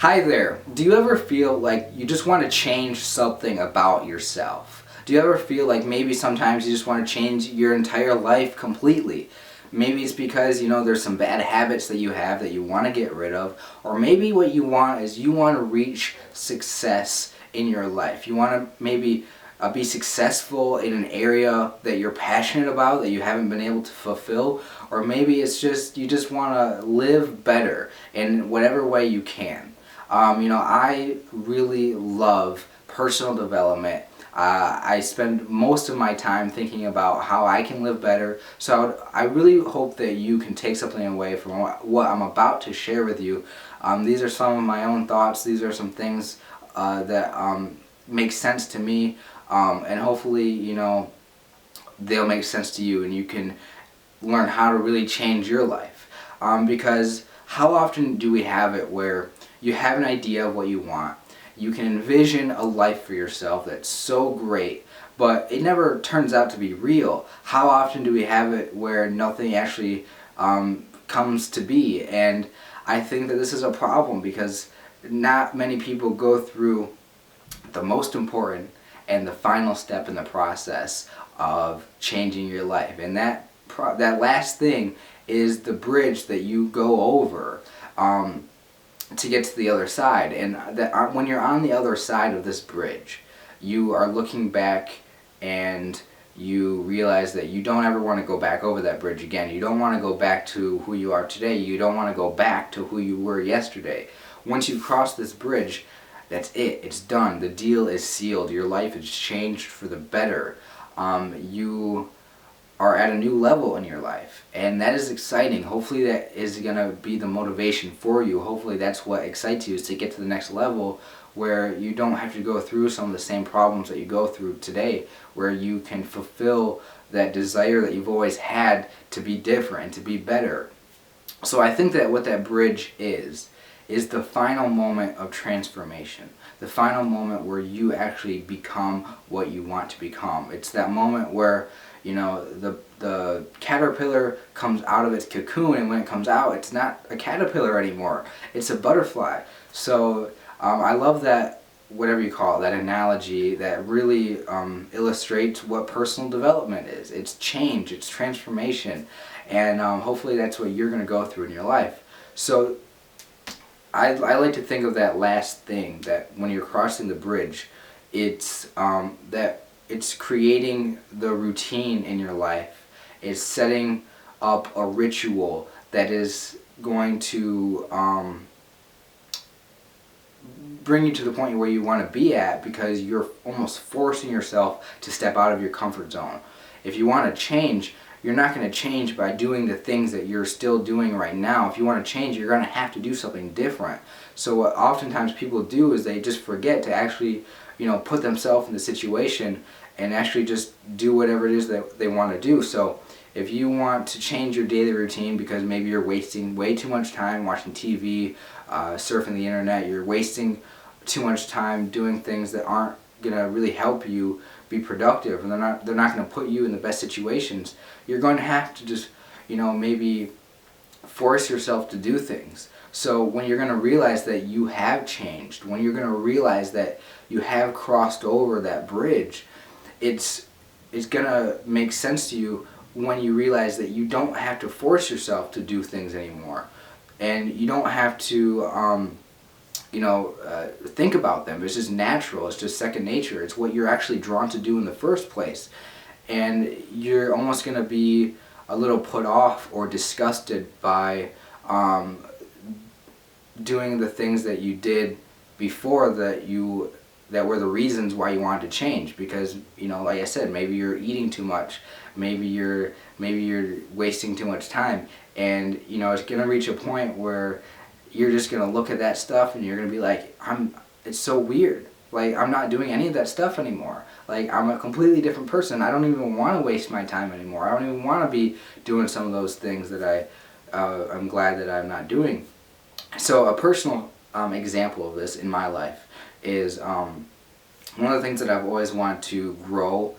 Hi there. Do you ever feel like you just want to change something about yourself? Do you ever feel like maybe sometimes you just want to change your entire life completely? Maybe it's because, there's some bad habits that you have that you want to get rid of, or maybe what you want is you want to reach success in your life. You want to maybe be successful in an area that you're passionate about that you haven't been able to fulfill, or maybe it's just you just want to live better in whatever way you can. I really love personal development. I spend most of my time thinking about how I can live better. So I really hope that you can take something away from what I'm about to share with you. These are some of my own thoughts. These are some things that make sense to me, and hopefully, they'll make sense to you, and you can learn how to really change your life. Because how often do we have it where you have an idea of what you want, you can envision a life for yourself that's so great, but it never turns out to be real? How often do we have it where nothing actually comes to be? And I think that this is a problem because not many people go through the most important and the final step in the process of changing your life. And that last thing is the bridge that you go over to get to the other side. And that when you're on the other side of this bridge, you are looking back and you realize that you don't ever want to go back over that bridge again. You don't want to go back to who you are today. You don't want to go back to who you were yesterday. Once you cross this bridge, that's it. It's done. The deal is sealed. Your life is changed for the better. You are at a new level in your life, and that is exciting. Hopefully that is going to be the motivation for you. Hopefully that's what excites you, is to get to the next level where you don't have to go through some of the same problems that you go through today, where you can fulfill that desire that you've always had to be different and to be better. So I think that what that bridge is the final moment of transformation, the final moment where you actually become what you want to become. It's that moment where the caterpillar comes out of its cocoon, and when it comes out, it's not a caterpillar anymore. It's a butterfly. So I love that, whatever you call it, that analogy that really illustrates what personal development is. It's change, it's transformation, and hopefully that's what you're going to go through in your life. So I like to think of that last thing, that when you're crossing the bridge, it's that it's creating the routine in your life. It's setting up a ritual that is going to bring you to the point where you want to be at, because you're almost forcing yourself to step out of your comfort zone. If you want to change, you're not going to change by doing the things that you're still doing right now. If you want to change, you're going to have to do something different. So what oftentimes people do is they just forget to actually, put themselves in the situation and actually just do whatever it is that they want to do. So if you want to change your daily routine because maybe you're wasting way too much time watching TV, surfing the internet, you're wasting too much time doing things that aren't going to really help you be productive, and they're not going to put you in the best situations, you're going to have to just maybe force yourself to do things. So when you're going to realize that you have changed, when you're going to realize that you have crossed over that bridge, it's going to make sense to you when you realize that you don't have to force yourself to do things anymore, and you don't have to think about them. It's just natural. It's just second nature. It's what you're actually drawn to do in the first place. And you're almost going to be a little put off or disgusted by doing the things that you did before that were the reasons why you wanted to change. Because, like I said, maybe you're eating too much. Maybe you're wasting too much time. And, it's going to reach a point where you're just going to look at that stuff and you're going to be like, it's so weird. Like, I'm not doing any of that stuff anymore. Like, I'm a completely different person. I don't even want to waste my time anymore. I don't even want to be doing some of those things that I'm glad that I'm not doing. So a personal example of this in my life is one of the things that I've always wanted to grow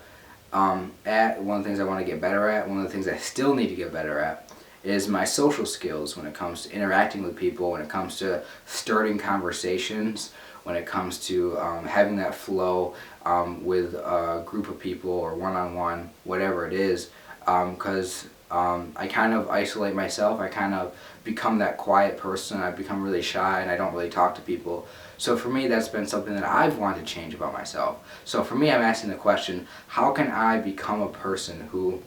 at, one of the things I want to get better at, one of the things I still need to get better at, is my social skills when it comes to interacting with people, when it comes to starting conversations, when it comes to having that flow with a group of people or one-on-one, whatever it is, because I kind of isolate myself. I kind of become that quiet person. I become really shy and I don't really talk to people. So for me, that's been something that I've wanted to change about myself. So for me, I'm asking the question, how can I become a person who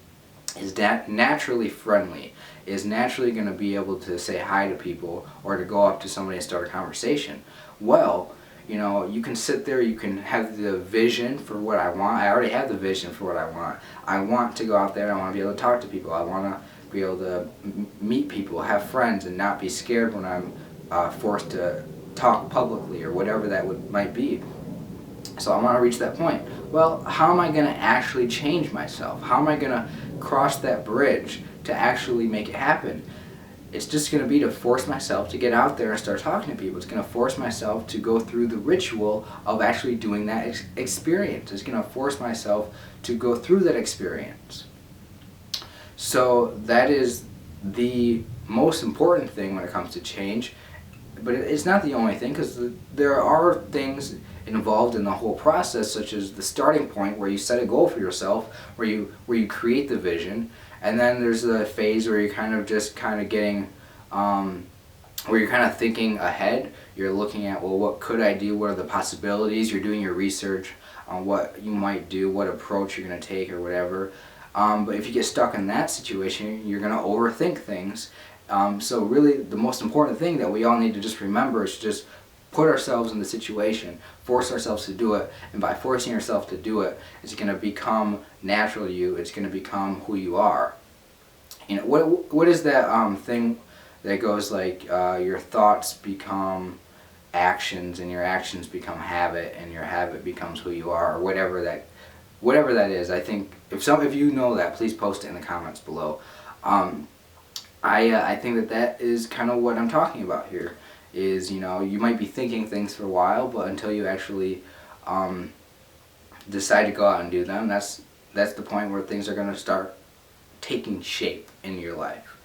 is naturally friendly, is naturally going to be able to say hi to people or to go up to somebody and start a conversation? Well, you know, you can sit there, you can have the vision for what I want. I already have the vision for what I want. I want to go out there, I want to be able to talk to people. I want to be able to meet people, have friends, and not be scared when I'm forced to talk publicly or whatever that might be. So I want to reach that point. Well, how am I going to actually change myself? How am I going to cross that bridge to actually make it happen? It's just going to be to force myself to get out there and start talking to people. It's going to force myself to go through the ritual of actually doing that experience. It's going to force myself to go through that experience. So that is the most important thing when it comes to change. But it's not the only thing, because there are things involved in the whole process, such as the starting point where you set a goal for yourself, where you create the vision, and then there's the phase where you're kind of getting, where you're kind of thinking ahead. You're looking at, well, what could I do? What are the possibilities? You're doing your research on what you might do, what approach you're going to take, or whatever. But if you get stuck in that situation, you're going to overthink things. So really, the most important thing that we all need to just remember is just put ourselves in the situation, force ourselves to do it, and by forcing yourself to do it, it's going to become natural to you. It's going to become who you are. You know, what is that thing that goes like your thoughts become actions, and your actions become habit, and your habit becomes who you are, or whatever that is. I think if you know that, please post it in the comments below. I think that is kind of what I'm talking about here. Is, you know, you might be thinking things for a while, but until you actually decide to go out and do them, that's the point where things are going to start taking shape in your life.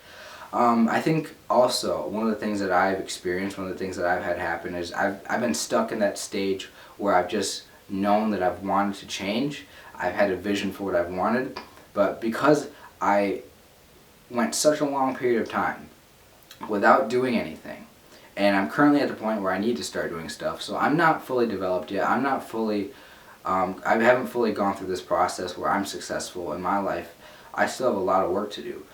I think also one of the things that I've experienced, one of the things that I've had happen is I've been stuck in that stage where I've just known that I've wanted to change. I've had a vision for what I've wanted, but because I went such a long period of time without doing anything, and I'm currently at the point where I need to start doing stuff, so I'm not fully developed yet. I'm not fully, I haven't fully gone through this process where I'm successful in my life. I still have a lot of work to do.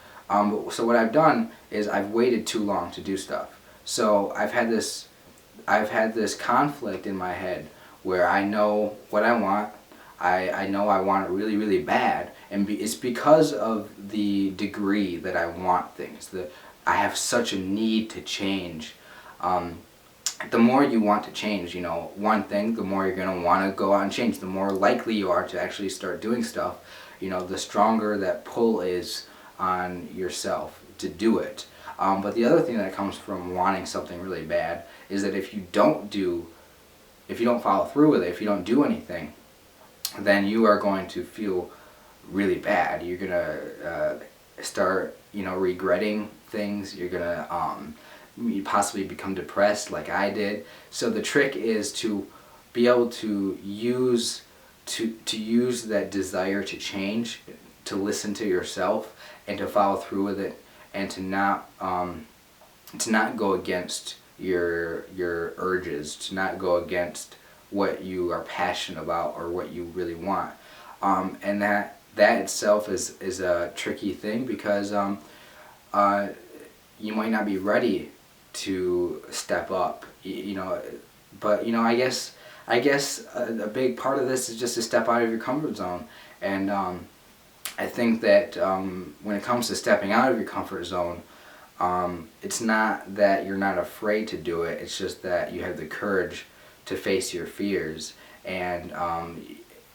So what I've done is I've waited too long to do stuff. So I've had this conflict in my head where I know what I want. I know I want it really, really bad, and it's because of the degree that I want things. I have such a need to change. The more you want to change, you know, one thing, the more you're going to want to go out and change. The more likely you are to actually start doing stuff, you know, the stronger that pull is on yourself to do it. But the other thing that comes from wanting something really bad is that if you don't follow through with it, if you don't do anything, then you are going to feel really bad. You're going to start, you know, regretting things. You're going to you possibly become depressed like I did. So the trick is to be able to use that desire to change, to listen to yourself, and to follow through with it, and to not go against your urges, to not go against what you are passionate about or what you really want. And that itself is a tricky thing, because you might not be ready to step up, you know. But you know, I guess a big part of this is just to step out of your comfort zone. And I think that when it comes to stepping out of your comfort zone, it's not that you're not afraid to do it. It's just that you have the courage to face your fears. And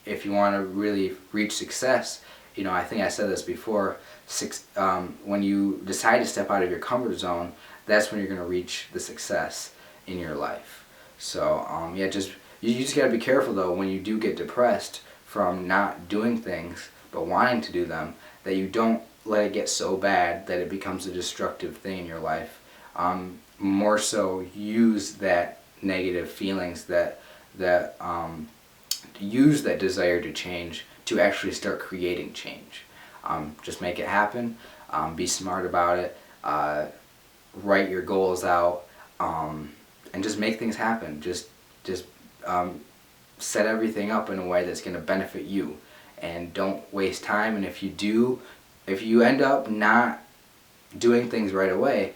if you want to really reach success, you know, I think I said this before, when you decide to step out of your comfort zone, that's when you're going to reach the success in your life. So yeah, you just got to be careful though, when you do get depressed from not doing things but wanting to do them, that you don't let it get so bad that it becomes a destructive thing in your life. More so use that negative feelings, use that desire to change to actually start creating change. Just make it happen. Be smart about it. Write your goals out, and just make things happen. Just set everything up in a way that's going to benefit you, and don't waste time. And if you end up not doing things right away,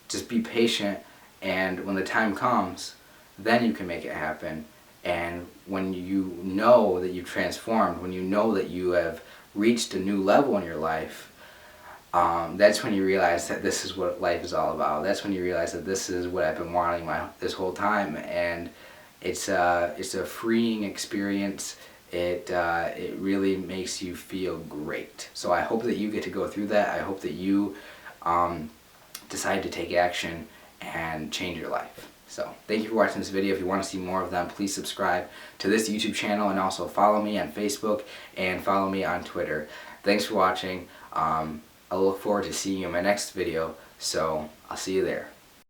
just be patient, and when the time comes, then you can make it happen. And when you know that you've transformed, when you know that you have reached a new level in your life, that's when you realize that this is what life is all about. That's when you realize that this is what I've been wanting this whole time, and it's a freeing experience. It really makes you feel great. So I hope that you get to go through that. I hope that you decide to take action and change your life. So thank you for watching this video. If you want to see more of them, please subscribe to this YouTube channel, and also follow me on Facebook and follow me on Twitter. Thanks for watching. I look forward to seeing you in my next video, so I'll see you there.